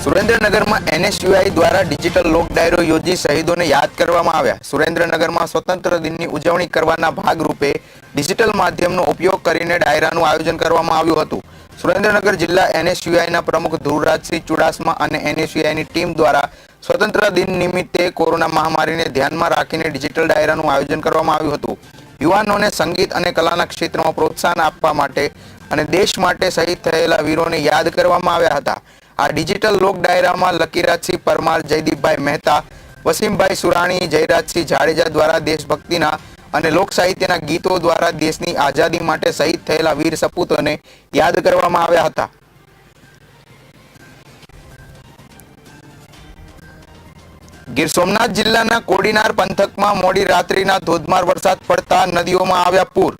સુરેન્દ્રનગરમાં એનએસયુઆઈ દ્વારા ડિજિટલ લોક ડાયરો યોજી શહીદોને યાદ કરવામાં આવ્યા। સુરેન્દ્રનગરમાં સ્વતંત્ર દિનની ઉજવણી કરવાના ભાગરૂપે ડિજિટલ માધ્યમનો ઉપયોગ કરીને ડાયરાનું આયોજન કરવામાં આવ્યું હતું। સુરેન્દ્રનગર જિલ્લા એનએસયુઆઈના પ્રમુખ ધ્રુવરાજસિંહ ચુડાસમા અને એનએસયુઆઈની ટીમ દ્વારા સ્વતંત્ર દિન નિમિત્તે કોરોના મહામારીને ધ્યાનમાં રાખીને ડિજિટલ ડાયરાનું આયોજન કરવામાં આવ્યું હતું। યુવાનોને સંગીત અને કલાના ક્ષેત્રમાં પ્રોત્સાહન આપવા માટે અને દેશ માટે શહીદ થયેલા વીરોને યાદ કરવામાં આવ્યા હતા। આ ડિજિટલ લોક ડાયરામાં લકીરાજસિંહ પરમાર, જયદીપભાઈ મહેતા, વસીમભાઈ સુરાણી, જયરાજસિંહ જાડેજા દ્વારા દેશભક્તિના અને લોક સાહિત્યના ગીતો દ્વારા દેશની આઝાદી માટે શહીદ થયેલા વીર સપૂતોને યાદ કરવામાં આવ્યા હતા। ગીર સોમનાથ જિલ્લાના કોડીનાર પંથકમાં મોડી રાત્રિના ધોધમાર વરસાદ પડતા નદીઓમાં આવ્યા પૂર।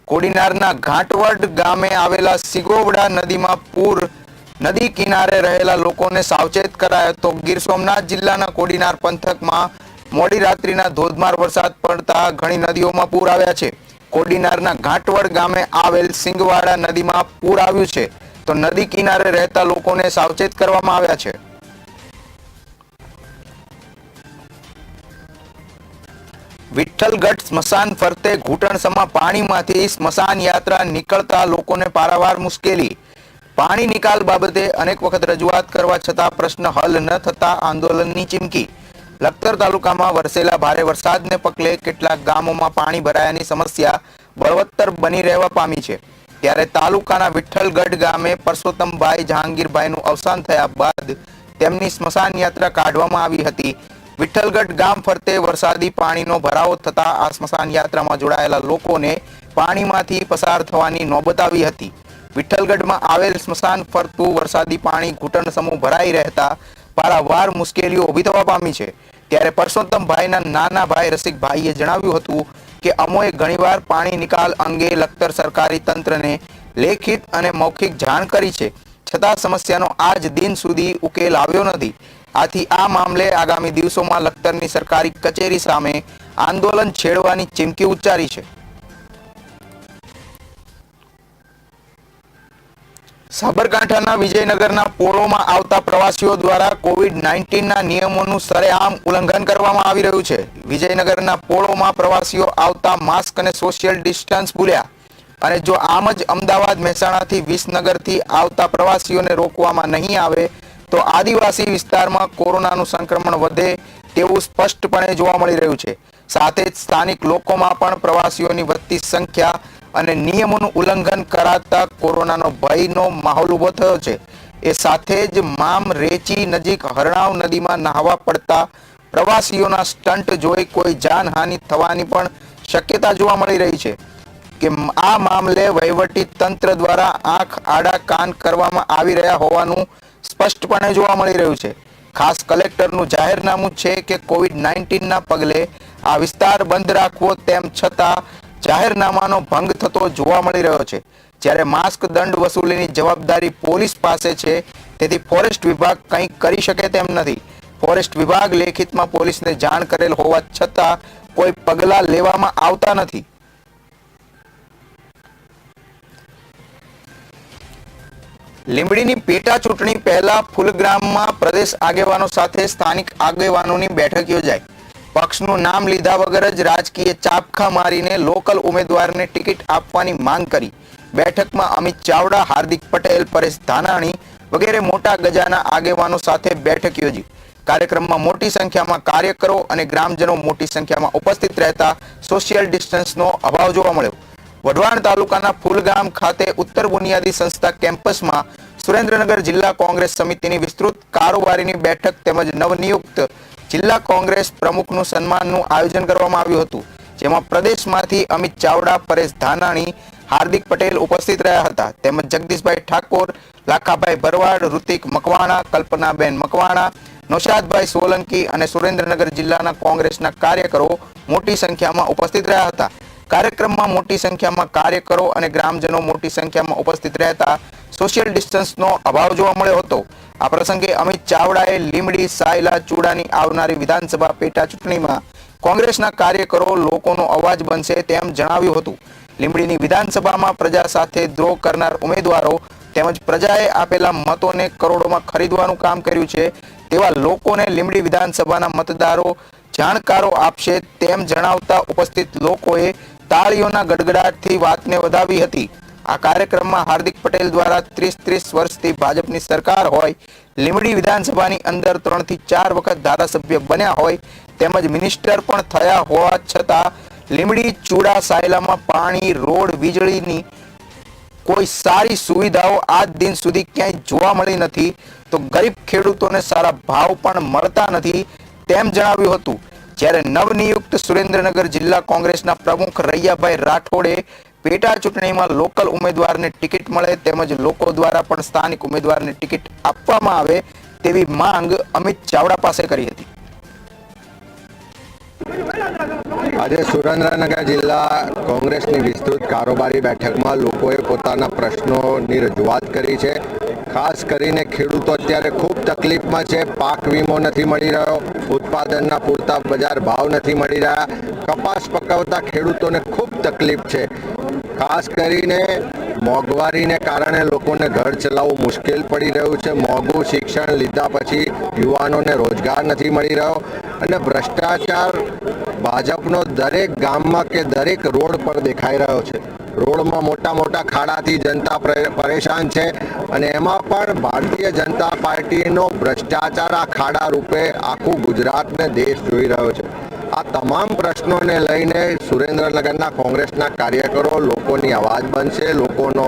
કોડીનારના ઘાટવડ ગામે આવેલા સિગોવડા નદીમાં પૂર નદી કિનારે રહેલા લોકોને સાવચેત કરાયા તો ગીર સોમનાથ જિલ્લાના કોડીનાર પંથકમાં મોડી રાત્રિના ધોધમાર વરસાદ પડતા ઘણી નદીઓમાં પૂર આવ્યા છે। કોડીનારના ઘાટવડ ગામે આવેલ સિંગવાડા નદીમાં પૂર આવ્યું છે તો નદી કિનારે રહેતા લોકોને સાવચેત કરવામાં આવ્યા છે। વિઠ્ઠલગઢ સ્મશાન ફરતે ઘૂંટણસમા પાણીમાંથી સ્મશાન યાત્રા નીકળતા લોકોને પારાવાર મુશ્કેલી। પાણી નિકાલ બાબતે અનેક વખત રજૂઆત કરવા છતાં પ્રશ્ન હલ ન થતા આંદોલનની ચીમકી। લખતર તાલુકામાં વરસેલા ભારે વરસાદને પગલે કેટલાક ગામોમાં પાણી ભરાયાની સમસ્યા બળવત્તર બની રહેવા પામી છે। ત્યારે તાલુકાના વિઠ્ઠલગઢ ગામે પરસોત્તમભાઈ જહાંગીરભાઈનું અવસાન થયા બાદ તેમની સ્મશાન યાત્રા કાઢવામાં આવી હતી। વિઠ્ઠલગઢ ગામ ફરતે વરસાદી પાણીનો ભરાવો થતા આ સ્મશાન યાત્રામાં જોડાયેલા લોકોને પાણીમાંથી પસાર થવાની નોબત આવી હતી। વિઠ્ઠલગઢમાં આવેલ સ્મશાન ફરતું વરસાદી પાણી ઘૂંટણ સમૂહ ભરાઈ રહેતા પારાવાર મુશ્કેલીઓ ઊભી થવા પામી છે। ત્યારે પરસોત્તમભાઈના નાના ભાઈ રસિકભાઈએ જણાવ્યું હતું કે અમોએ ઘણીવાર પાણી નિકાલ અંગે લખતર સરકારી તંત્રને લેખિત અને મૌખિક જાણ કરી છે, છતાં સમસ્યાનો આજ દિન સુધી ઉકેલ આવ્યો નથી। આથી આ મામલે આગામી દિવસોમાં લખતરની સરકારી કચેરી સામે આંદોલન છેડવાની ચીમકી ઉચ્ચારી છે। સાબરકાંઠાના વિજયનગરના પોળોમાં આવતા પ્રવાસીઓ દ્વારા કોવિડ-19ના નિયમોનું સરેઆમ ઉલ્લંઘન કરવામાં આવી રહ્યું છે। વિજયનગરના પોળોમાં પ્રવાસીઓ આવતા માસ્ક અને સોશિયલ ડિસ્ટન્સ ભૂલ્યા અને જો આમ જ અમદાવાદ, મહેસાણાથી વિસનગરથી આવતા પ્રવાસીઓને રોકવામાં નહીં આવે તો આદિવાસી વિસ્તારમાં કોરોનાનું સંક્રમણ વધે તેવું સ્પષ્ટપણે જોવા મળી રહ્યું છે। સાથે જ સ્થાનિક લોકોમાં પણ પ્રવાસીઓની વધતી સંખ્યા અને નિયમોનું ઉલ્લંઘન કરાતા કોરોનાનો ભયનો માહોલ ઊભો થયો છે। એ સાથે જ મામ રેચી નજીક હરણાવ નદીમાં નહાવા પડતા પ્રવાસીઓના સ્ટન્ટ જોઈ કોઈ જાનહાનિ થવાની પણ શક્યતા જોવા મળી રહી છે કે આ મામલે વહીવટી તંત્ર દ્વારા આંખ આડા કાન કરવામાં આવી રહ્યા હોવાનું સ્પષ્ટપણે જોવા મળી રહ્યું છે। ખાસ કલેક્ટરનું જાહેરનામું છે કે કોવિડ-19ના પગલે આ વિસ્તાર બંધ રાખવો, તેમ છતાં જાહેરનામાનો ભંગ થતો જોવા મળી રહ્યો છે। જ્યારે માસ્ક દંડ વસૂલીની જવાબદારી પોલીસ પાસે છે, તેથી ફોરેસ્ટ વિભાગ કંઈ કરી શકે તેમ નથી। ફોરેસ્ટ વિભાગ લેખિતમાં પોલીસને જાણ કરેલ હોવા છતાં કોઈ પગલાં લેવામાં આવતા નથી। લીંબડીની પેટા ચૂંટણી પહેલા ફૂલગ્રામમાં પ્રદેશ આગેવાનો સાથે સ્થાનિક આગેવાનોની બેઠક યોજાઈ। પક્ષનું નામ લીધા વગર જ રાજકીય ચાપખા મારીને લોકલ ઉમેદવારને ટિકિટ આપવાની માંગ કરી। બેઠકમાં અમિત ચાવડા, હાર્દિક પટેલ, પરેશ ધાનાણી વગેરે મોટા ગજાના આગેવાનો સાથે બેઠક યોજી। કાર્યક્રમમાં મોટી સંખ્યામાં કાર્યકરો અને ગ્રામજનો મોટી સંખ્યામાં ઉપસ્થિત રહેતા સોશિયલ ડિસ્ટન્સનો અભાવ જોવા મળ્યો। વઢવાણ તાલુકાના ફૂલગામ ખાતે ઉત્તર બુનિયાદી સંસ્થા કેમ્પસમાં સુરેન્દ્રનગર જિલ્લા કોંગ્રેસ સમિતિની વિસ્તૃત કારોબારીની બેઠક તેમજ નવનિયુક્ત જિલ્લા કોંગ્રેસ પ્રમુખનું સન્માનનું આયોજન કરવામાં આવ્યું હતું, જેમાં પ્રદેશમાંથી અમિત ચાવડા, પરેશ ધાનાણી, હાર્દિક પટેલ ઉપસ્થિત રહ્યા હતા, તેમજ જગદીશભાઈ ઠાકોર, લાખાભાઈ ભરવાડ, ઋતિક મકવાણા, કલ્પનાબેન મકવાણા, નૌશાદભાઈ સોલંકી અને સુરેન્દ્રનગર જિલ્લાના કોંગ્રેસના કાર્યકરો મોટી સંખ્યામાં ઉપસ્થિત રહ્યા હતા। કાર્યક્રમમાં મોટી સંખ્યામાં કાર્યકરો અને ગ્રામજનો મોટી સંખ્યામાં ઉપસ્થિત રહેતા સોશિયલ ડિસ્ટન્સનો અભાવ જોવા મળ્યો હતો। આ પ્રસંગે અમિત ચાવડાએ લીંબડી, સાયલા, ચૂડાની આવનારી વિધાનસભા પેટા ચૂંટણીમાં કોંગ્રેસના કાર્યકરો લોકોનો અવાજ બનશે તેમ જણાવ્યું હતું। લીંબડીની વિધાનસભામાં પ્રજા સાથે દ્રોહ કરનાર ઉમેદવારો તેમજ પ્રજાએ આપેલા મતોને કરોડોમાં ખરીદવાનું કામ કર્યું છે તેવા લોકોને લીંબડી વિધાનસભાના મતદારો જાણકારો આપશે તેમ જણાવતા ઉપસ્થિત લોકોએ તાળીઓના ગડગડાટથી વાતને વધાવી હતી। આ કાર્યક્રમમાં હાર્દિક પટેલ દ્વારા 30 વર્ષથી ભાજપની સરકાર હોય, લીંબડી વિધાનસભાની અંદર 3 થી 4 વખત ધારાસભ્ય બન્યા હોય તેમજ મિનિસ્ટર પણ થયા હોવા છતાં લીંબડી ચૂડા સાયલામાં પાણી, રોડ, વીજળીની કોઈ સારી સુવિધાઓ આજ દિન સુધી ક્યાંય જોવા મળી નથી, તો ગરીબ ખેડૂતોને સારા ભાવ પણ મળતા નથી તેમ જણાવ્યું હતું। જ્યારે નવનિયુક્ત સુરેન્દ્રનગર જિલ્લા કોંગ્રેસના પ્રમુખ રૈયાભાઈ રાઠોડે પેટા ચૂંટણીમાં લોકલ ઉમેદવારને ટિકિટ મળે તેમજ લોકો દ્વારા પણ સ્થાનિક ઉમેદવારને ટિકિટ આપવામાં આવે તેવી માંગ અમિત ચાવડા પાસે કરી હતી। આજે સુરેન્દ્રનગર જિલ્લા કોંગ્રેસની વિસ્તૃત કારોબારી બેઠકમાં લોકોએ પોતાના પ્રશ્નોની રજૂઆત કરી છે। ખાસ કરીને ખેડૂતો અત્યારે ખૂબ તકલીફમાં છે। પાક વીમો નથી મળી રહ્યો, ઉત્પાદનના પૂરતા બજાર ભાવ નથી મળી રહ્યા, કપાસ પકવતા ખેડૂતોને ખૂબ તકલીફ છે। ખાસ કરીને મોંઘવારીને કારણે લોકોને ઘર ચલાવવું મુશ્કેલ પડી રહ્યું છે। મોંઘું શિક્ષણ લીધા પછી યુવાનોને રોજગાર નથી મળી રહ્યો અને ભ્રષ્ટાચાર ભાજપનો દરેક ગામમાં કે દરેક રોડ પર દેખાઈ રહ્યો છે। રોડમાં મોટા મોટા ખાડાથી જનતા પરેશાન છે અને એમાં પણ ભારતીય જનતા પાર્ટીનો ભ્રષ્ટાચાર આ ખાડા રૂપે આખું ગુજરાતને દેશ જોઈ રહ્યો છે। આ તમામ પ્રશ્નોને લઈને સુરેન્દ્રનગરના કોંગ્રેસના કાર્યકરો લોકોની અવાજ બનશે, લોકોનો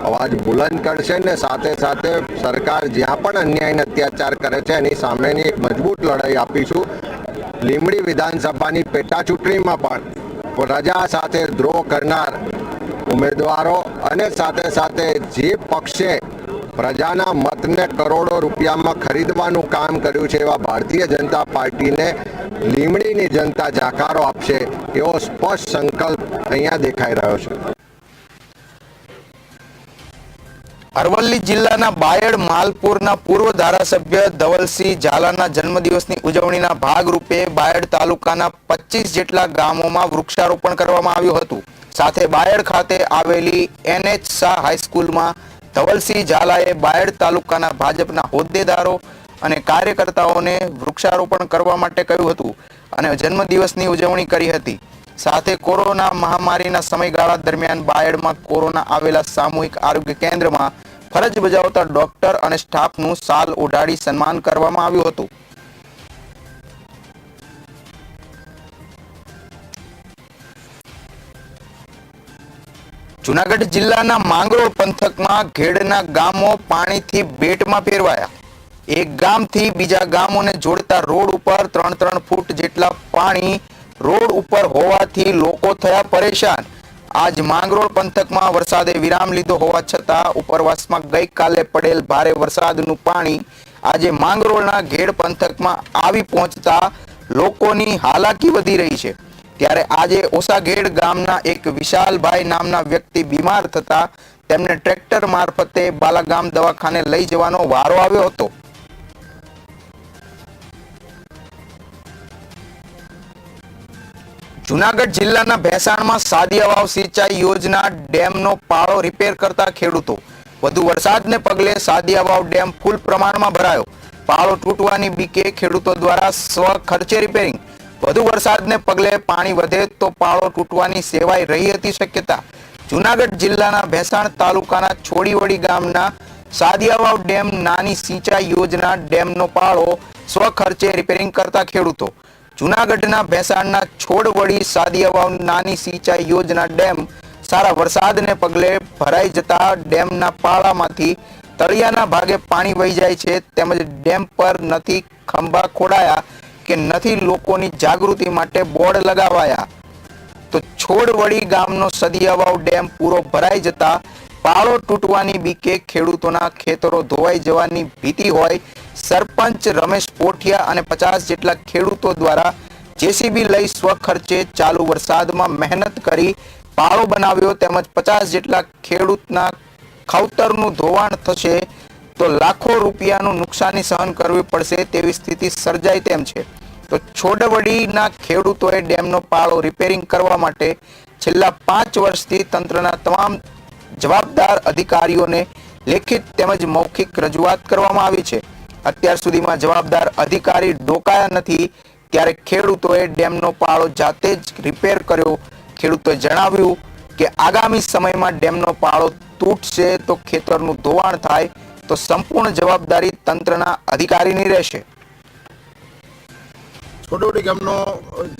અવાજ બુલંદ કરશે ને સાથે સાથે સરકાર જ્યાં પણ અન્યાય અને અત્યાચાર કરે છે એની સામેની એક મજબૂત લડાઈ આપીશું। લીંબડી વિધાનસભાની પેટા ચૂંટણીમાં પણ પ્રજા સાથે દ્રોહ કરનાર ઉમેદવારો અને સાથે સાથે જે પક્ષે પ્રજાના મતને કરોડો રૂપિયામાં ખરીદવાનું કામ કર્યું છે એવા ભારતીય જનતા પાર્ટીને લીંબડીની જનતા જાકારો આપશે એવો સ્પષ્ટ સંકલ્પ અહીંયા દેખાઈ રહ્યો છે। અરવલ્લી જિલ્લાના બાયડ માલપુરના પૂર્વ ધારાસભ્ય ધવલસિંહ ઝાલાના જન્મદિવસની ઉજવણીના ભાગરૂપે બાયડ તાલુકાના 25 જેટલા ગામોમાં વૃક્ષારોપણ કરવામાં આવ્યું હતું। સાથે બાયડ ખાતે આવેલી NH શાહ હાઈસ્કૂલમાં ધવલસિંહ ઝાલાએ બાયડ તાલુકાના ભાજપના હોદ્દેદારો અને કાર્યકર્તાઓને વૃક્ષારોપણ કરવા માટે કહ્યું હતું અને જન્મદિવસની ઉજવણી કરી હતી। સાથે કોરોના મહામારીના સમયગાળા દરમિયાન બાયડમાં કોરોના આવેલા સામૂહિક આરોગ્ય કેન્દ્રમાં ફરજ બજાવતા ડોક્ટર અને સ્ટાફનું શાલ ઓઢાડી સન્માન કરવામાં આવ્યું હતું। જૂનાગઢ જિલ્લાના માંગરોળ પંથકમાં ઘેડના ગામો પાણીથી બેટમાં ફેરવાયા। એક ગામથી બીજા ગામોને જોડતા રોડ ઉપર 3-3 ફૂટ જેટલા પાણી રોડ ઉપર હોવાથી લોકો થયા પરેશાન। આજ માંગરોળ પંથકમાં વરસાદે વિરામ લીધો હોવા છતાં ઉપરવાસમાં ગઈકાલે પડેલ ભારે વરસાદનું પાણી આજે માંગરોળના ઘેડ પંથકમાં આવી પહોંચતા લોકોની હાલાકી વધી રહી છે। ત્યારે આજે ઓસાઘેડ ગામના એક વિશાલભાઈ નામના વ્યક્તિ બીમાર થતા તેમને ટ્રેક્ટર મારફતે બાલાગામ દવાખાને લઈ જવાનો વારો આવ્યો હતો। જૂનાગઢ જિલ્લાના ભેસાણમાં સાદિયાવાવ સિંચાઈ યોજના ડેમનો પાળો રિપેર કરતા ખેડૂતો। વધુ વરસાદને પગલે સાદિયાવાવ ડેમ ફૂલ પ્રમાણમાં ભરાયો। પાળો તૂટવાની બીકે ખેડૂતો દ્વારા સ્વ ખર્ચે રિપેરિંગ। વધુ વરસાદને પગલે પાણી વધે તો પાળો તૂટવાની સેવાઈ રહી હતી શક્યતા। જૂનાગઢ જિલ્લાના ભેસાણ તાલુકાના છોડીવડી ગામના સાદિયાવાવ ડેમ નાની સિંચાઈ યોજના ડેમનો પાળો સ્વ ખર્ચે રિપેરિંગ કરતા ખેડૂતો। જૂનાગઢના ભેસાણના છોડવડી સાદિયાવાવ નાની સિંચાઈ યોજના ડેમ સારા વરસાદને પગલે ભરાઈ જતા ડેમના પાળામાંથી તળિયાના ભાગે પાણી વહી જાય છે તેમજ ડેમ પર નથી ખંભા ખોડાયા કે નથી લોકોની જાગૃતિ માટે બોર્ડ લગાવાયા। તો છોડવડી ગામનો સદિયાવાવ ડેમ પૂરો ભરાઈ જતા પાળો તૂટવાની બીકે ખેડૂતોના ખેતરો ધોવાઈ જવાની ભીતિ હોય સરપંચ રમેશ પોઠિયા અને 50 જેટલા ખેડૂતો દ્વારા જેસીબી લઈ સ્વખર્ચે ચાલુ વરસાદમાં મહેનત કરી પાળો બનાવ્યો તેમજ 50 જેટલા ખેડૂતના ખાવતરનું ધોવાણ થશે તો લાખો રૂપિયાનું નુકસાની સહન કરવી પડશે તેવી સ્થિતિ સર્જાય તેમ છે। તો છોડવડીના ખેડૂતોએ ડેમનો પાળો રિપેરિંગ કરવા માટે છેલ્લા 5 વર્ષથી તંત્રના તમામ જવાબદાર અધિકારીઓને લેખિત તેમજ મૌખિક રજૂઆત કરવામાં આવી છે. અત્યાર સુધીમાં જવાબદાર અધિકારી ડોકાયા નથી, ત્યારે ખેડૂતોએ ડેમનો પાળો જાતે જ રિપેર કર્યો. ખેડૂતોએ જણાવ્યું કે આગામી સમયમાં ડેમનો પાળો તૂટશે તો ખેતરનું ધોવાણ થાય તો સંપૂર્ણ જવાબદારી તંત્રના અધિકારીની રહેશે. છોટોડી ગામનો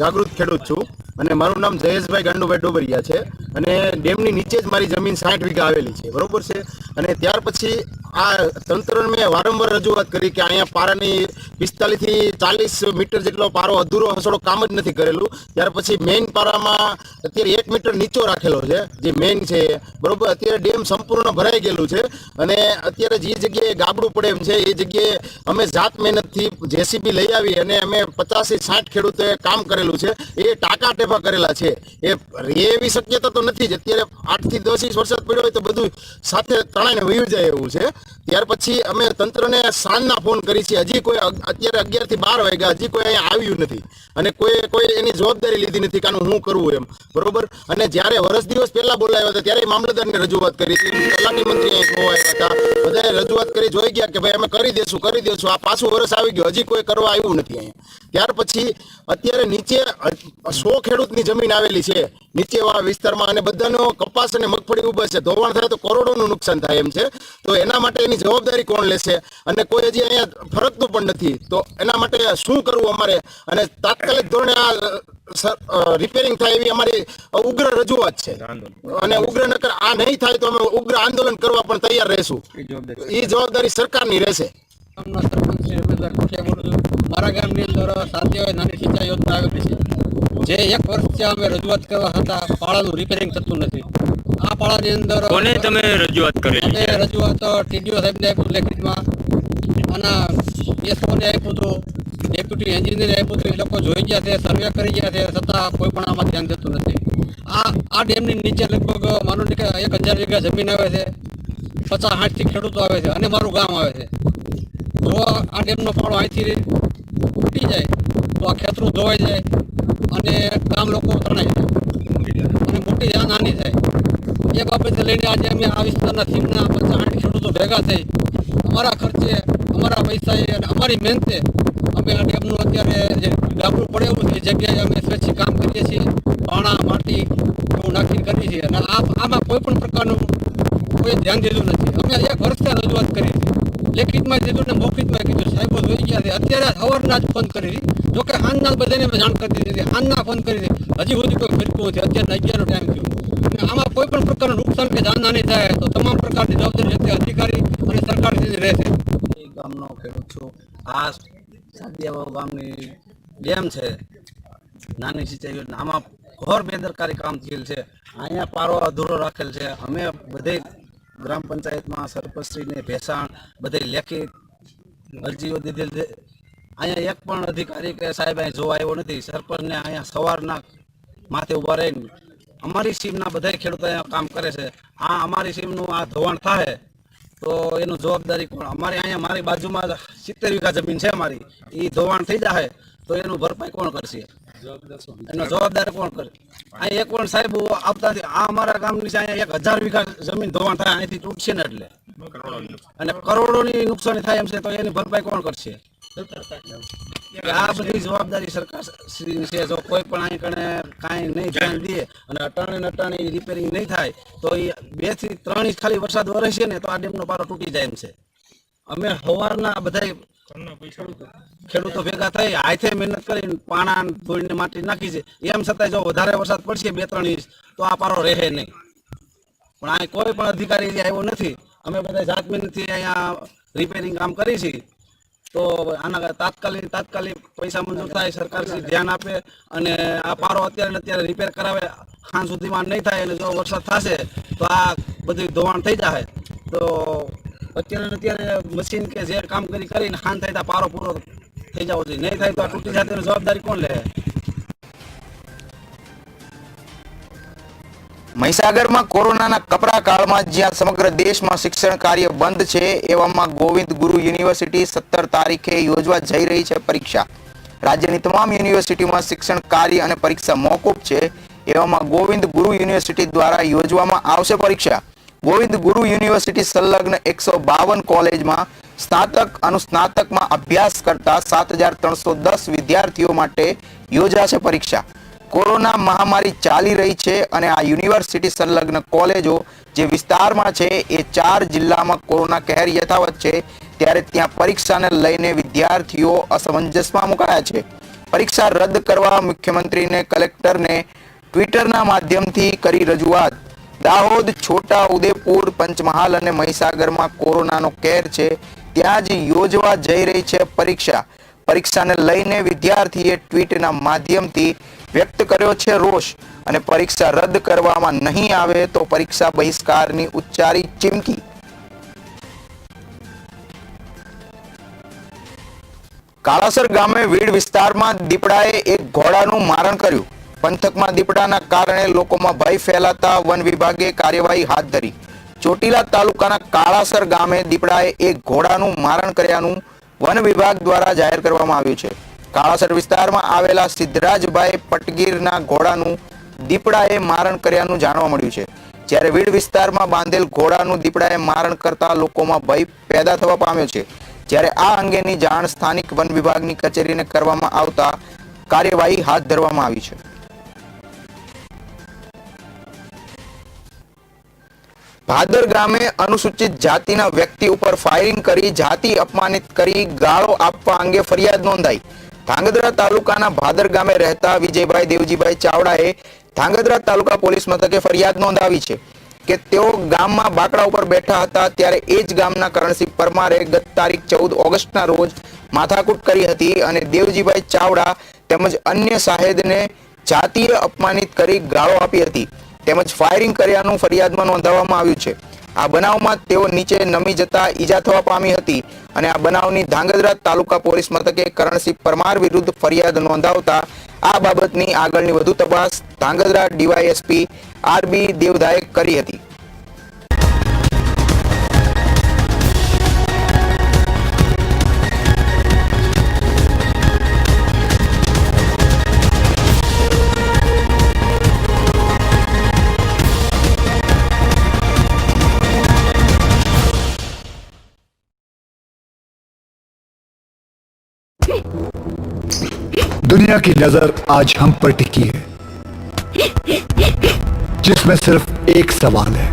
જાગૃત ખેડૂત છું અને મારું નામ જયેશભાઈ ગાંડુભાઈ ડોબરિયા છે અને ડેમની નીચે જ મારી જમીન 60 વીઘા આવેલી છે, બરોબર છે. અને ત્યાર પછી આ તંત્રને મેં વારંવાર રજૂઆત કરી કે અહીંયા પારાની 45 થી 40 મીટર જેટલો પારો અધૂરો હસડો કામ જ નથી કરેલું. ત્યાર પછી મેઇન પારામાં અત્યારે 1 મીટર નીચો રાખેલો છે, જે મેઇન છે, બરોબર. અત્યારે ડેમ સંપૂર્ણ ભરાઈ ગયેલું છે અને અત્યારે જે જગ્યાએ ગાબડું પડે એમ છે એ જગ્યાએ અમે જાત મહેનતથી જેસીબી લઈ આવી અને અમે 50 થી 60 ખેડૂતોએ કામ કરેલું છે. એ ટાંકા ટેપા કરેલા છે. એવી શક્યતા તો નથી જ. અત્યારે 8 થી 10 ઇંચ વરસાદ પડ્યો હોય તો બધું સાથે તણાઈને વયું જાય એવું છે. ત્યાર પછી અમે તંત્રને સાંજના ફોન કરી છે. હજી કોઈ અત્યારે 11 થી 12 વાગ્યા હજી કોઈ અહીંયા આવ્યું નથી અને કોઈ એની જવાબદારી લીધી નથી કે હું કરવું એમ, બરોબર. અને જ્યારે વર્ષ દિવસ પહેલા બોલાવ્યા હતા ત્યારે મામલતદારને રજૂઆત કરી હતી, તલાટી મંત્રી અહીં જોવાયા હતા, બધાએ રજૂઆત કરી જોઈ ગયા કે ભાઈ અમે કરી દેશું. આ પાછું વર્ષ આવી ગયું, હજી કોઈ કરવા આવ્યું નથી અહીંયા. ત્યાર પછી અત્યારે નીચે 100 ખેડૂતની જમીન આવેલી છે નીચેવાળા વિસ્તારમાં અને બધાનો કપાસ અને મગફળી ઉભા છે. ધોવાણ થાય તો કરોડોનું નુકસાન થાય એમ છે. તો એના માટે એની જવાબદારી કોણ લેશે? અને કોઈ હજી અહીંયા ફરકતું પણ નથી. તો એના માટે શું કરવું અમારે? અને તાત્કાલિક ધોરણે આ રિપેરિંગ થાય એવી અમારી ઉગ્ર રજૂઆત છે. અને ઉગ્ર નકર આ નહીં થાય તો અમે ઉગ્ર આંદોલન કરવા પણ તૈયાર રહેશું. એ જવાબદારી સરકારની રહેશે. મારા ગામની અંદર સાથે નાની સિંચાઈ યોજના આવેલી છે, જે 1 વર્ષથી અમે રજૂઆત કરવા છતાં પાળાનું રિપેરિંગ થતું નથી. આ પાળાની અંદર કોને તમે રજૂઆત કરેલી છે? રજૂઆત ટીડીઓ સાહેબને આપ્યું લેખિતમાં, અને એસઓને આપ્યું હતું, ડેપ્યુટી એન્જિનિયરે આપ્યું હતું. એ લોકો જોઈ ગયા છે, સર્વે કરી ગયા છે, છતાં કોઈ પણ આમાં ધ્યાન દેતું નથી. આ ડેમની નીચે લગભગ માનો કે 1000 વીઘા જમીન આવે છે, 50-60 થી ખેડૂતો આવે છે અને મારું ગામ આવે છે. જો આ ડેમનો પાળો અહીંથી તૂટી જાય તો આ ખેતરું ધોવાઈ જાય અને ગામ લોકો તણાઈ જાય અને મોટી જાનહાની થાય. એ બાબતે લઈને આજે અમે આ વિસ્તારના સીમના 50-60 ખેડૂતો ભેગા થઈ અમારા ખર્ચે, અમારા પૈસાએ અને અમારી મહેનતે અમે આ ડેમનું અત્યારે જે ગાબડું પડેલું છે એ જગ્યાએ અમે સ્વચ્છ કામ કરીએ છીએ. પાણા માટી એવું નાખીને કરીએ છીએ અને આમાં કોઈ પણ પ્રકારનું કોઈ ધ્યાન દીધું નથી. અમે 1 વર્ષથી રજૂઆત કરી છે, લેખિતમાં દીધું ને મૌખિકમાં કીધું. સાહેબો જોઈ ગયા છે. અત્યારે સવારના જ ફોન કરી હતી, જોકે હાલના બધાને જાણ કરી દીધી. હાલના ફોન કરી હતી, હજી સુધી કોઈ ફેરકું નથી. અત્યારે 11નો ટાઈમ થયો અને આમાં કોઈ પણ પ્રકારનું નુકસાન કે જાનહાની થાય તો તમામ પ્રકારની જવાબદારી જે અધિકારી અને સરકારની રહેશે. ગામનો ખેડૂત છું. આ સાદિયાવાવ ગામની ડેમ છે, નાની સિંચાઈ યોજના, આમાં ઘોર બેદરકારી કામ થયેલ છે. અહીંયા પારો અધૂરો રાખેલ છે. અમે બધે ગ્રામ પંચાયતમાં સરપંચશ્રીને ભેસાણ બધે લેખિત અરજીઓ દીધેલ છે. અહીંયા એક પણ અધિકારી કે સાહેબ અહીં જોવા આવ્યો નથી. સરપંચને અહીંયા સવારના માથે ઉભા રહીને અમારી સીમના બધા ખેડૂતો અહીંયા કામ કરે છે. આ અમારી સીમનું આ ધોવાણ થાય તો એનું જવાબદારી કોણ? અમારે અહીંયા મારી બાજુમાં 70 વીઘા જમીન છે અમારી, એ ધોવાણ થઈ જાય તો એનું ભરપાઈ કોણ કરશે? એનો જવાબદાર કોણ કરે? અહીં એક પણ સાહેબ આવતા નથી. આ અમારા ગામની છે, અહીંયા 1000 વીઘા જમીન ધોવાણ થાય, અહીંથી તૂટશે ને એટલે અને કરોડોની નુકસાની થાય એમ છે, તો એની ભરપાઈ કોણ કરશે? આ બધી જવાબદારી સરકાર છે. જો કોઈ પણ અહીં કણે કાંઈ નહીં ધ્યાન દે અને અટાણે રિપેરિંગ નહીં થાય તો એ 2 થી 3 ઇંચ ખાલી વરસાદ વરસે ને તો આ ડેમનો પારો તૂટી જાય એમ છે. અમે સવારના બધા ખેડૂતો ભેગા થઈ હાથે મહેનત કરીને પાણા ધોઈને માટી નાખી છે. એમ છતાંય જો વધારે વરસાદ પડશે 2-3 ઇંચ તો આ પારો રહે નહીં. પણ અહીં કોઈ પણ અધિકારી આવ્યો નથી. અમે બધા જાત મહેનતથી અહીંયા રિપેરિંગ કામ કરી છીએ. તો આના તાત્કાલિક પૈસા મંજૂર થાય, સરકાર ધ્યાન આપે અને આ પારો અત્યારે રિપેર કરાવે. સાંજ સુધીમાં નહીં થાય અને જો વરસાદ થશે તો આ બધું ધોવાણ થઈ જાય. તો અત્યારે મશીન કે જે કામ કરીને સાંજ થાય તો પારો પૂરો થઈ જવો જોઈએ. નહીં થાય તો આ તૂટી જાય તેની જવાબદારી કોણ લે? મહીસાગરમાં કોરોનાના કપરા કાળમાં જ્યાં સમગ્ર દેશમાં શિક્ષણ કાર્ય બંધ છે, એવામાં ગોવિંદ ગુરુ યુનિવર્સિટી 17 તારીખે યોજવા જઈ રહી છે પરીક્ષા. રાજ્યની તમામ યુનિવર્સિટીમાં શિક્ષણ કાર્ય અને પરીક્ષા મોકૂફ છે. એવામાં ગોવિંદ ગુરુ યુનિવર્સિટી દ્વારા યોજવામાં આવશે પરીક્ષા. ગોવિંદ ગુરુ યુનિવર્સિટી સંલગ્ન 152 કોલેજમાં સ્નાતક અનુસ્નાતકમાં અભ્યાસ કરતા 7,310 વિદ્યાર્થીઓ માટે યોજાશે પરીક્ષા. કોરોના મહામારી ચાલી રહી છે અને આ યુનિવર્સિટી સંલગ્ન કોલેજો જે વિસ્તારમાં છે એ 4 જિલ્લામાં કોરોના કહેર યથાવત છે, ત્યારે ત્યાં પરીક્ષાને લઈને વિદ્યાર્થીઓ અસમંજસમાં મુકાયા છે. પરીક્ષા રદ કરવા મુખ્યમંત્રીને કલેક્ટરને ટ્વિટરના માધ્યમથી કરી રજૂઆત. દાહોદ, છોટા ઉદેપુર, પંચમહાલ અને મહીસાગરમાં કોરોનાનો કહેર છે, ત્યાં જ યોજવા જઈ રહી છે પરીક્ષા. પરીક્ષાને લઈને વિદ્યાર્થીએ ટ્વીટના માધ્યમથી વ્યક્ત કર્યો છે રોષ અને પરીક્ષા રદ કરવામાં નહીં આવે તો પરીક્ષા બહિષ્કારની ઉચ્ચારી ચીમકી. કાળાસર ગામે વીડ વિસ્તારમાં દીપડાએ એક ઘોડાનું મારણ કર્યું. પંથકમાં દીપડાના કારણે લોકોમાં ભય ફેલાતા વન વિભાગે કાર્યવાહી હાથ ધરી. ચોટીલા તાલુકાના કાળાસર ગામે દીપડાએ એક ઘોડાનું મારણ કર્યાનું વન વિભાગ દ્વારા જાહેર કરવામાં આવ્યું છે. કાળાસર વિસ્તારમાં આવેલા સિદ્ધરાજભાઈ પટગીરના ઘોડાનું દીપડાએ મારણ કર્યાનું જાણવા મળ્યું છે. જ્યારે વીડ વિસ્તારમાં બાંધેલ ઘોડાનું દીપડાએ મારણ કરતા લોકોમાં ભય પેદા થવા પામ્યો છે. જ્યારે આ અંગેની જાણ સ્થાનિક વન વિભાગની કચેરીને કરવામાં આવતા કાર્યવાહી હાથ ધરવામાં આવી છે. ભાદર ગામે અનુસૂચિત જાતિના વ્યક્તિ ઉપર ફાયરિંગ કરી જાતિ અપમાનિત કરી ગાળો આપવા અંગે ફરિયાદ નોંધાઈ. ધાંગધ્રા તાલુકાના ભાદર ગામે રહેતા વિજયભાઈ દેવજીભાઈ ચાવડાએ ધાંગધ્રા તાલુકા પોલીસ મથકે ફરિયાદ નોંધાવી છે કે તેઓ ગામમાં બાકડા ઉપર બેઠા હતા ત્યારે એ જ ગામના કરણસિંહ પરમારે ગત તારીખ 14 ઓગસ્ટના રોજ માથાકૂટ કરી હતી અને દેવજીભાઈ ચાવડા તેમજ અન્ય સાહેદને જાતીય અપમાનિત કરી ગાળો આપી હતી તેમજ ફાયરિંગ કર્યાનું ફરિયાદમાં નોંધાવવામાં આવ્યું છે. આ બનાવમાં તેઓ નીચે નમી જતા ઈજા થવા પામી હતી અને આ બનાવની ધાંગધ્રા તાલુકા પોલીસ મથકે કરણસિંહ પરમાર વિરુદ્ધ ફરિયાદ નોંધાવતા આ બાબતની આગળની વધુ તપાસ ધાંગધ્રા ડીવાયએસપી આરબી દેવધાએ કરી હતી. दुनिया की नजर आज हम पर टिकी है, जिसमें सिर्फ एक सवाल है,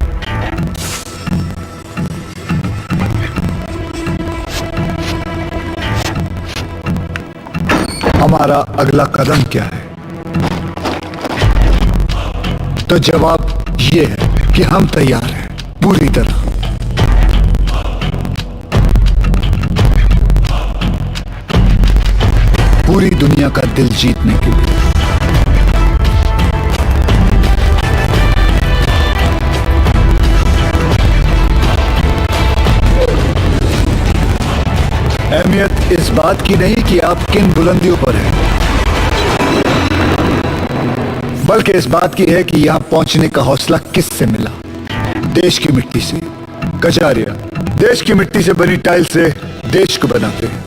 हमारा अगला कदम क्या है? तो जवाब ये है कि हम तैयार हैं पूरी तरह. पूरी दुनिया का दिल जीतने के लिए. अहमियत इस बात की नहीं कि आप किन बुलंदियों पर हैं, बल्कि इस बात की है कि यहां पहुंचने का हौसला किससे मिला. देश की मिट्टी से. कचारिया देश की मिट्टी से बनी टाइल से देश को बनाते हैं.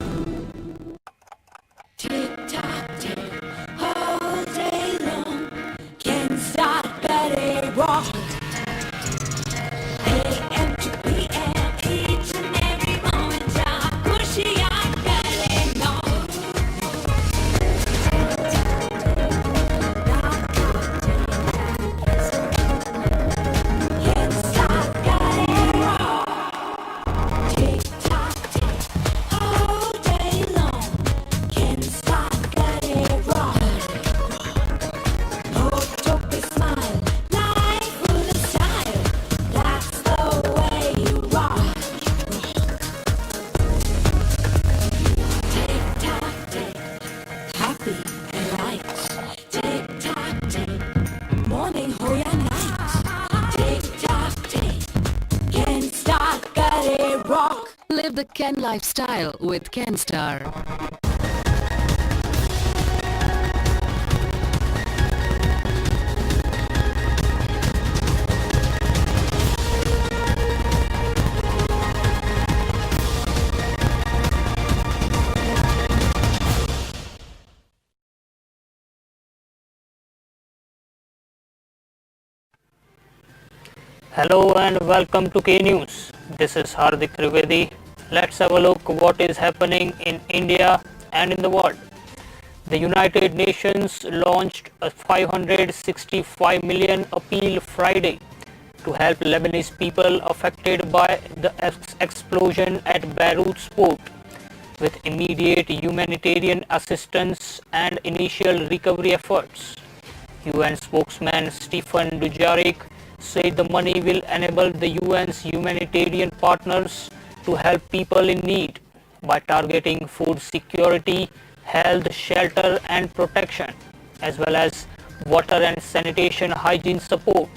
Live the Ken lifestyle with Ken Star. Hello and welcome to K News. This is Hardik Trivedi. Let's have a look what is happening in India and in the world. The United Nations launched a 565 million appeal Friday to help Lebanese people affected by the explosion at Beirut's port with immediate humanitarian assistance and initial recovery efforts. UN spokesman Stephen Dujarric said the money will enable the UN's humanitarian partners to help people in need by targeting food security, health, shelter and protection, as well as water and sanitation hygiene support.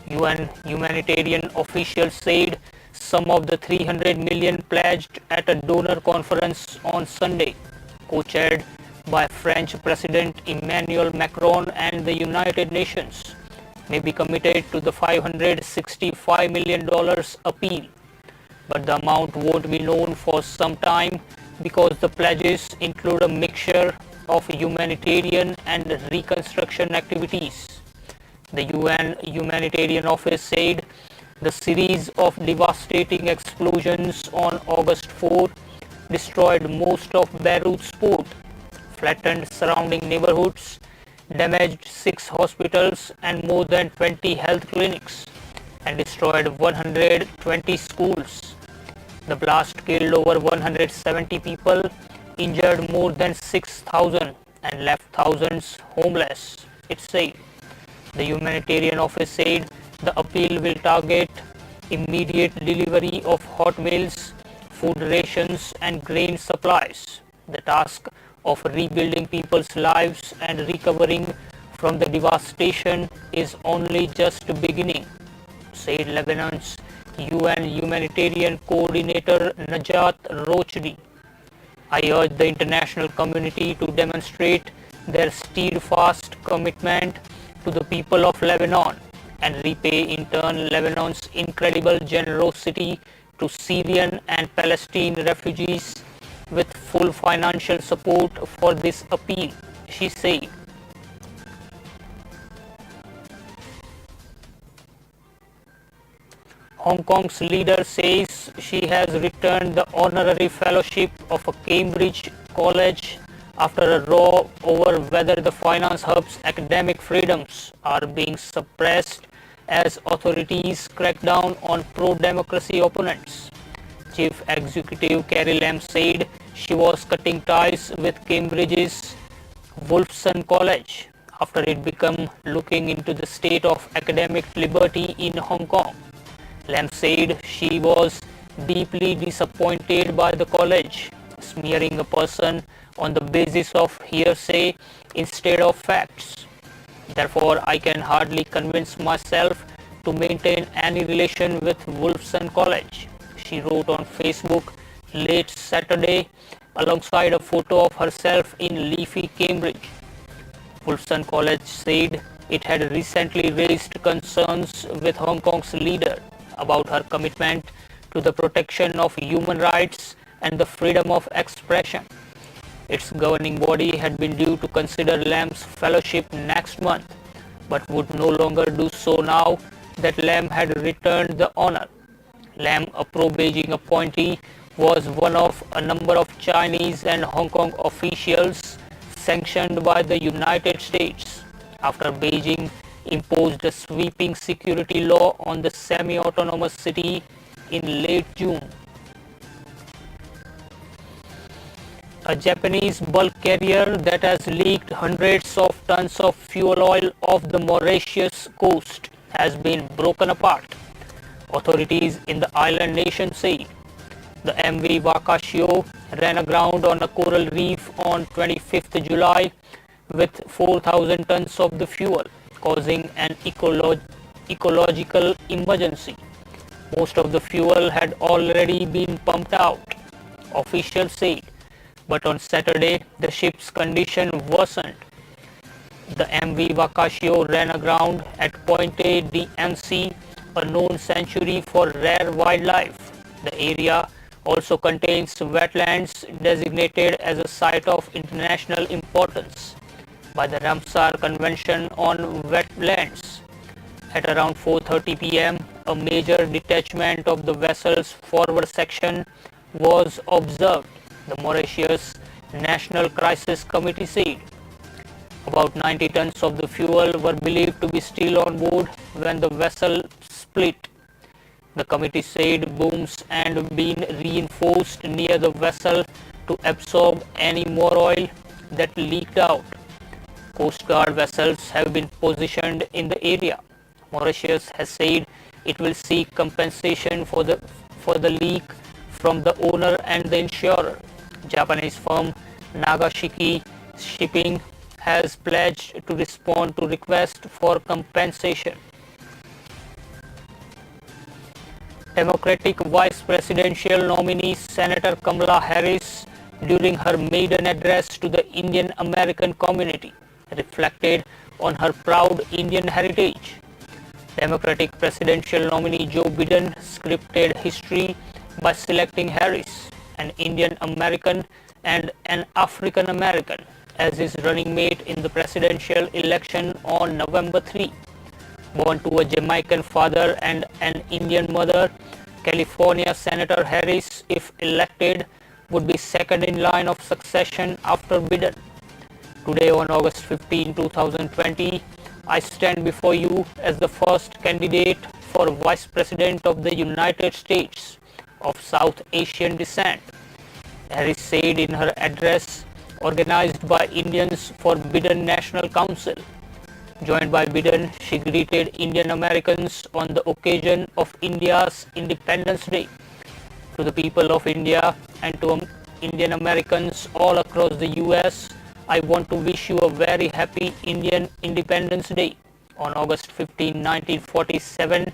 UN humanitarian officials said some of the 300 million pledged at a donor conference on Sunday, co-chaired by French President Emmanuel Macron and the United Nations, may be committed to the $565 million appeal, but the amount won't be known for some time because the pledges include a mixture of humanitarian and reconstruction activities. The UN Humanitarian Office said the series of devastating explosions on August 4 destroyed most of Beirut's port, flattened surrounding neighborhoods, damaged 6 hospitals and more than 20 health clinics, and destroyed 120 schools. The blast killed over 170 people, injured more than 6,000 and left thousands homeless, it said. The humanitarian office said the appeal will target immediate delivery of hot meals, food rations and grain supplies. The task of rebuilding people's lives and recovering from the devastation is only just beginning, said Lebanon's UN humanitarian coordinator Najat Rochdi. I urge the international community to demonstrate their steadfast commitment to the people of Lebanon and repay in turn Lebanon's incredible generosity to Syrian and Palestinian refugees with full financial support for this appeal, she said. Hong Kong's leader says she has returned the honorary fellowship of a Cambridge college after a row over whether the finance hub's academic freedoms are being suppressed as authorities crack down on pro-democracy opponents. Chief Executive Carrie Lam said she was cutting ties with Cambridge's Wolfson College after it began looking into the state of academic liberty in Hong Kong. Lam said she was deeply disappointed by the college smearing a person on the basis of hearsay instead of facts. Therefore, I can hardly convince myself to maintain any relation with Wolfson College, she wrote on Facebook late Saturday alongside a photo of herself in leafy Cambridge. Wolfson College said it had recently raised concerns with Hong Kong's leader about her commitment to the protection of human rights and the freedom of expression. Its governing body had been due to consider Lam's fellowship next month, but would no longer do so now that Lam had returned the honor. Lam, a pro-Beijing appointee, was one of a number of Chinese and Hong Kong officials sanctioned by the United States after Beijing imposed a sweeping security law on the semi-autonomous city in late June. A Japanese bulk carrier that has leaked hundreds of tons of fuel oil off the Mauritius coast has been broken apart, authorities in the island nation say. The MV Wakashio ran aground on a coral reef on 25th July with 4,000 tons of the fuel, causing an ecological emergency. Most of the fuel had already been pumped out, officials said, but on Saturday the ship's condition worsened. The MV Wakashio ran aground at Pointe d'Annecy, a known sanctuary for rare wildlife. The area also contains wetlands designated as a site of international importance by the Ramsar Convention on Wetlands. At around 4:30 p.m., a major detachment of the vessel's forward section was observed, the Mauritius National Crisis Committee said. About 90 tons of the fuel were believed to be still on board when the vessel split. The committee said booms had been reinforced near the vessel to absorb any more oil that leaked out. Coast Guard vessels have been positioned in the area. Mauritius has said it will seek compensation for the leak from the owner and the insurer. Japanese firm Nagashiki Shipping has pledged to respond to requests for compensation. Democratic Vice Presidential nominee Senator Kamala Harris, during her maiden address to the Indian American community, reflected on her proud Indian heritage. Democratic presidential nominee Joe Biden scripted history by selecting Harris, an Indian American and an African American, as his running mate in the presidential election on November 3. Born to a Jamaican father and an Indian mother, California Senator Harris, if elected, would be second in line of succession after Biden. Today on August 15, 2020, I stand before you as the first candidate for Vice President of the United States of South Asian descent, Harris said in her address organized by Indians for Biden National Council. Joined by Biden, she greeted Indian Americans on the occasion of India's Independence Day. To the people of India and to Indian Americans all across the US, I want to wish you a very happy Indian Independence Day. On August 15, 1947,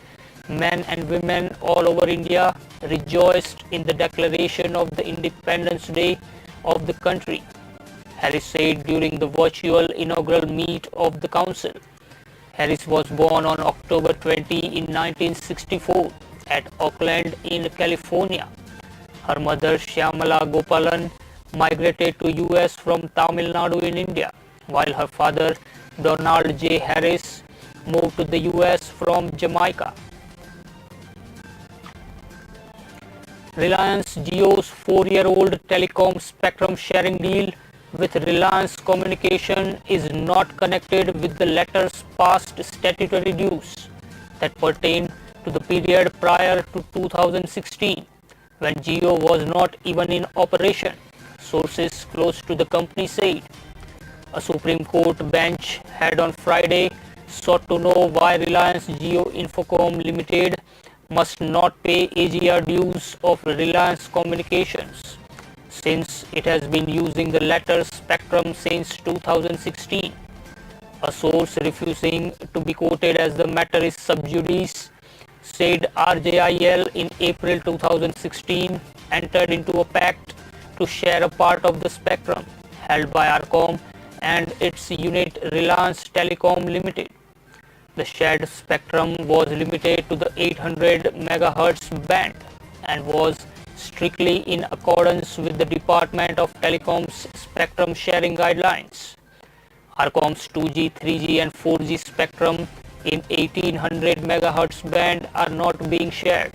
men and women all over India rejoiced in the declaration of the Independence Day of the country, Harris said during the virtual inaugural meet of the council. Harris was born on October 20 in 1964 at Oakland in California. Her mother Shyamala Gopalan migrated to US from Tamil Nadu in India, while her father Donald J. Harris moved to the US from Jamaica. Reliance Jio's 4-year-old telecom spectrum sharing deal with Reliance Communication is not connected with the latter's past statutory dues that pertain to the period prior to 2016, when Jio was not even in operation, sources close to the company said. A Supreme Court bench had on Friday sought to know why Reliance Jio Infocom Limited must not pay AGR dues of Reliance Communications, since it has been using the latter spectrum since 2016. A source refusing to be quoted as the matter is sub judice said RJIL in April 2016 entered into a pact to share a part of the spectrum held by RCOM and its unit Reliance Telecom Limited. The shared spectrum was limited to the 800 MHz band and was strictly in accordance with the Department of Telecom's spectrum sharing guidelines. RCOM's 2G, 3G and 4G spectrum in 1800 MHz band are not being shared.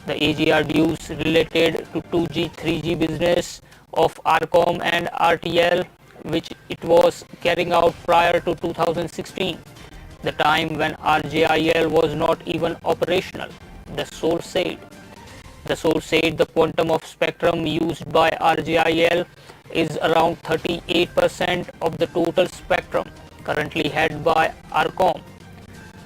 The AGR dues related to 2G, 3G business of RCOM and RTL, which it was carrying out prior to 2016, the time when RJIL was not even operational, the source said. The source said the quantum of spectrum used by RJIL is around 38% of the total spectrum currently held by RCOM.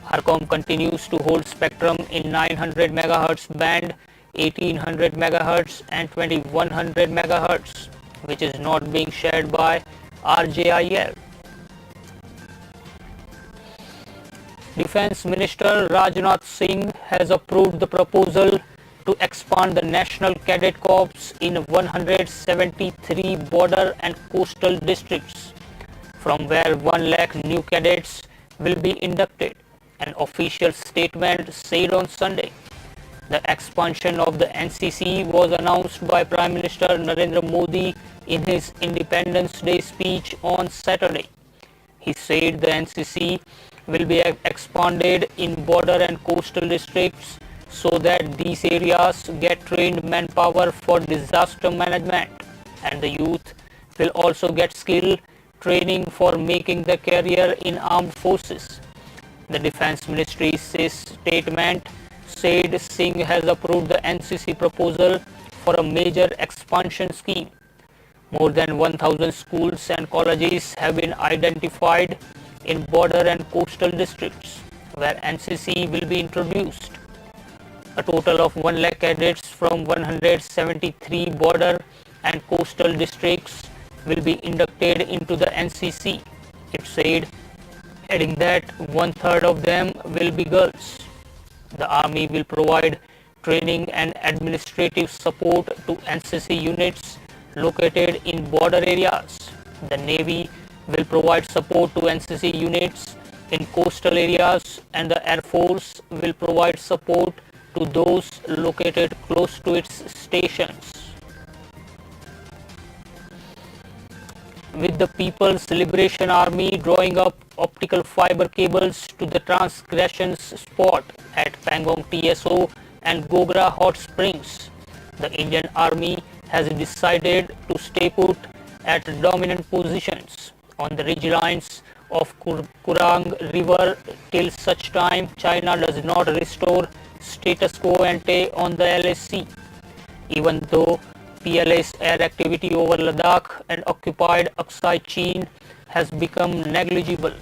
RCOM continues to hold spectrum in 900 MHz band, 1800 MHz and 2100 MHz, which is not being shared by RJIL. Defense Minister Rajnath Singh has approved the proposal to expand the National Cadet Corps in 173 border and coastal districts, from where 1 lakh new cadets will be inducted, an official statement said on Sunday. The expansion of the NCC was announced by Prime Minister Narendra Modi in his Independence Day speech on Saturday. He said the NCC will be expanded in border and coastal districts so that these areas get trained manpower for disaster management, and the youth will also get skill training for making the career in armed forces. The Defense Ministry's statement said Singh has approved the NCC proposal for a major expansion scheme. More than 1,000 schools and colleges have been identified in border and coastal districts where NCC will be introduced. A total of 1 lakh cadets from 173 border and coastal districts will be inducted into the NCC, it said, adding that 1/3 of them will be girls. The Army will provide training and administrative support to NCC units located in border areas. The Navy will provide support to NCC units in coastal areas, and the Air Force will provide support to those located close to its stations. With the People's Liberation Army drawing up optical fiber cables to the transgressions spot at Pangong TSO and Gogra Hot Springs, the Indian Army has decided to stay put at dominant positions on the ridgelines of Kurang River till such time China does not restore status quo ante on the LAC. Even though PLA's air activity over Ladakh and occupied Aksai Chin has become negligible,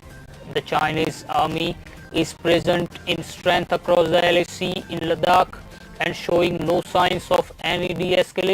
the Chinese army is present in strength across the LAC in Ladakh and showing no signs of any de-escalation.